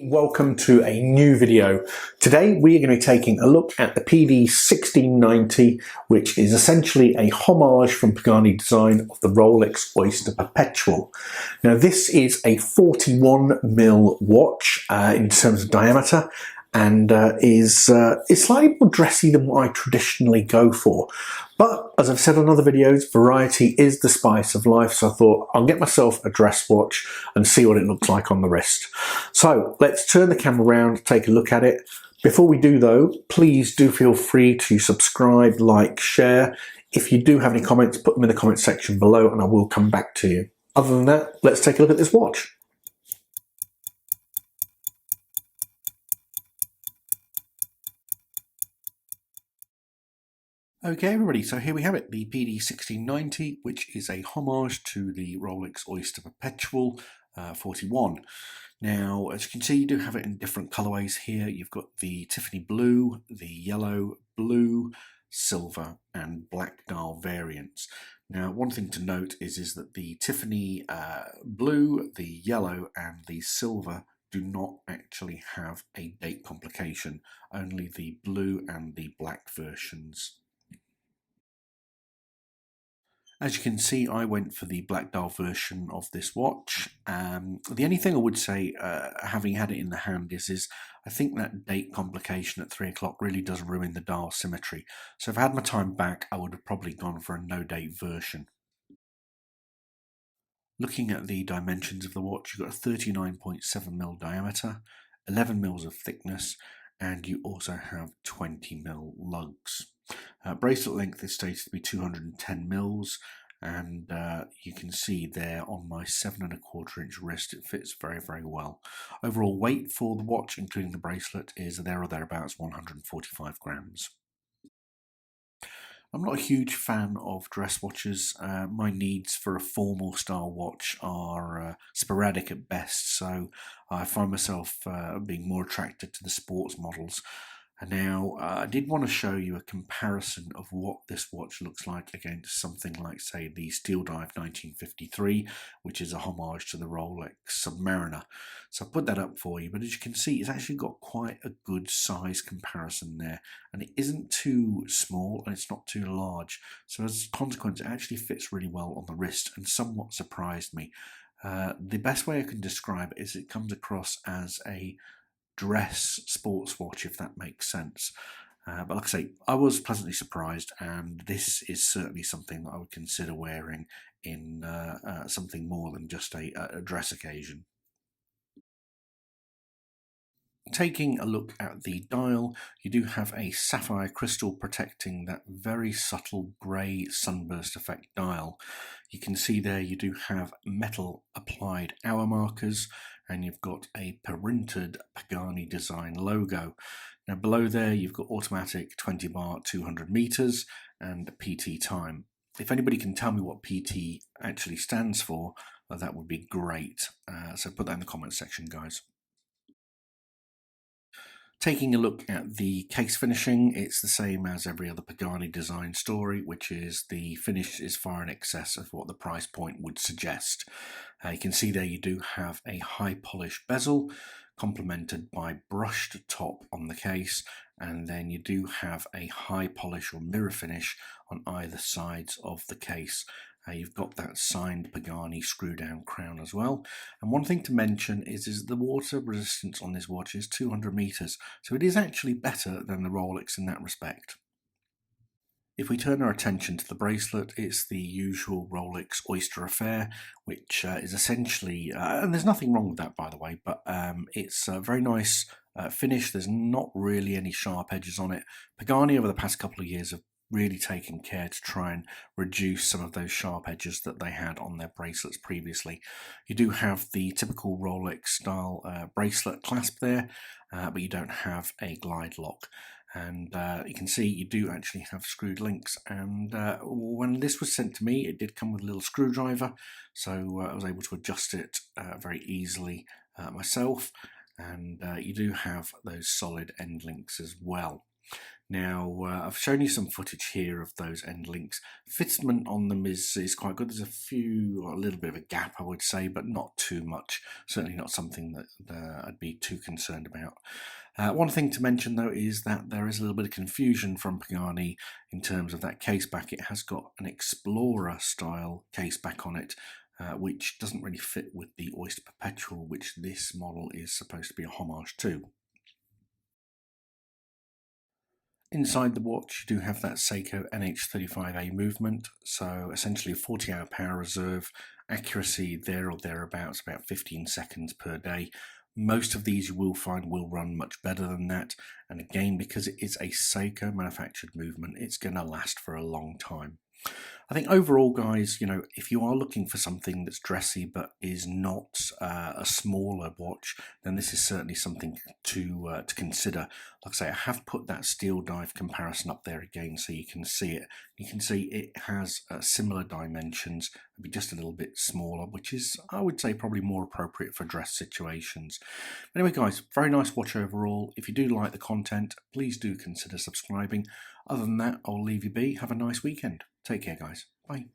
welcome to a new video. Today we are going to be taking a look at the PD-1690, which is essentially a homage from Pagani Design of the Rolex Oyster Perpetual. Now this is a 41mm watch in terms of diameter, and is slightly more dressy than what I traditionally go for. But as I've said on other videos, variety is the spice of life, so I thought I'll get myself a dress watch and see what it looks like on the wrist. So let's turn the camera around, take a look at it. Before we do though, please do feel free to subscribe, like, share. If you do have any comments, put them in the comment section below and I will come back to you. Other than that, let's take a look at this watch. Okay everybody, so here we have it, the PD-1690, which is a homage to the Rolex Oyster Perpetual 41. Now, as you can see, you do have it in different colorways here. You've got the Tiffany blue, the yellow, blue, silver and black dial variants. Now, one thing to note is that the Tiffany blue, the yellow and the silver do not actually have a date complication, only the blue and the black versions. As you can see, I went for the black dial version of this watch. The only thing I would say, having had it in the hand, is I think that date complication at 3 o'clock really does ruin the dial symmetry. So if I had my time back, I would have probably gone for a no date version. Looking at the dimensions of the watch, you've got a 39.7mm diameter, 11mm of thickness, and you also have 20mm lugs. Bracelet length is stated to be 210mm, and you can see there on my 7¼ inch wrist it fits very well. Overall weight for the watch, including the bracelet, is there or thereabouts 145 grams. I'm not a huge fan of dress watches. My needs for a formal style watch are sporadic at best, so I find myself being more attracted to the sports models. And now I did want to show you a comparison of what this watch looks like against something like, say, the Steel Dive 1953, which is a homage to the Rolex Submariner. So I'll put that up for you, but as you can see, it's actually got quite a good size comparison there, and it isn't too small and it's not too large. So as a consequence, it actually fits really well on the wrist and somewhat surprised me. The best way I can describe it is it comes across as a dress sports watch, if that makes sense. But like I say, I was pleasantly surprised, and this is certainly something that I would consider wearing in something more than just a dress occasion. Taking a look at the dial, you do have a sapphire crystal protecting that very subtle grey sunburst effect dial. You can see there you do have metal applied hour markers, and you've got a printed Pagani Design logo. Now below there you've got automatic 20 bar 200 meters and PT time. If anybody can tell me what PT actually stands for, that would be great. So put that in the comment section, guys. Taking a look at the case finishing, it's the same as every other Pagani Design story, which is the finish is far in excess of what the price point would suggest. You can see there you do have a high polish bezel, complemented by brushed top on the case, and then you do have a high polish or mirror finish on either sides of the case. You've got that signed Pagani screw down crown as well. And one thing to mention is the water resistance on this watch is 200 meters, so it is actually better than the Rolex in that respect. If we turn our attention to the bracelet, it's the usual Rolex Oyster affair, which is essentially, and there's nothing wrong with that by the way, but it's a very nice finish. There's not really any sharp edges on it. Pagani over the past couple of years have really taken care to try and reduce some of those sharp edges that they had on their bracelets previously. You do have the typical Rolex style bracelet clasp there, but you don't have a glide lock. And you can see you do actually have screwed links, and when this was sent to me it did come with a little screwdriver, so I was able to adjust it very easily myself, and you do have those solid end links as well. Now, I've shown you some footage here of those end links. Fitment on them is quite good. There's a little bit of a gap, I would say, but not too much. Certainly not something that I'd be too concerned about. One thing to mention, though, is that there is a little bit of confusion from Pagani in terms of that case back. It has got an Explorer style case back on it, which doesn't really fit with the Oyster Perpetual, which this model is supposed to be a homage to. Inside the watch, you do have that Seiko NH35A movement, so essentially a 40-hour power reserve, accuracy there or thereabouts, about 15 seconds per day. Most of these you will find will run much better than that, and again, because it is a Seiko manufactured movement, it's going to last for a long time. I think overall, guys, if you are looking for something that's dressy but is not a smaller watch, then this is certainly something to consider. Like I say, I have put that steel dive comparison up there again so you can see it. You can see it has similar dimensions, maybe just a little bit smaller, which is, I would say, probably more appropriate for dress situations. Anyway, guys, very nice watch overall. If you do like the content, please do consider subscribing. Other than that, I'll leave you be. Have a nice weekend. Take care, guys. Bye.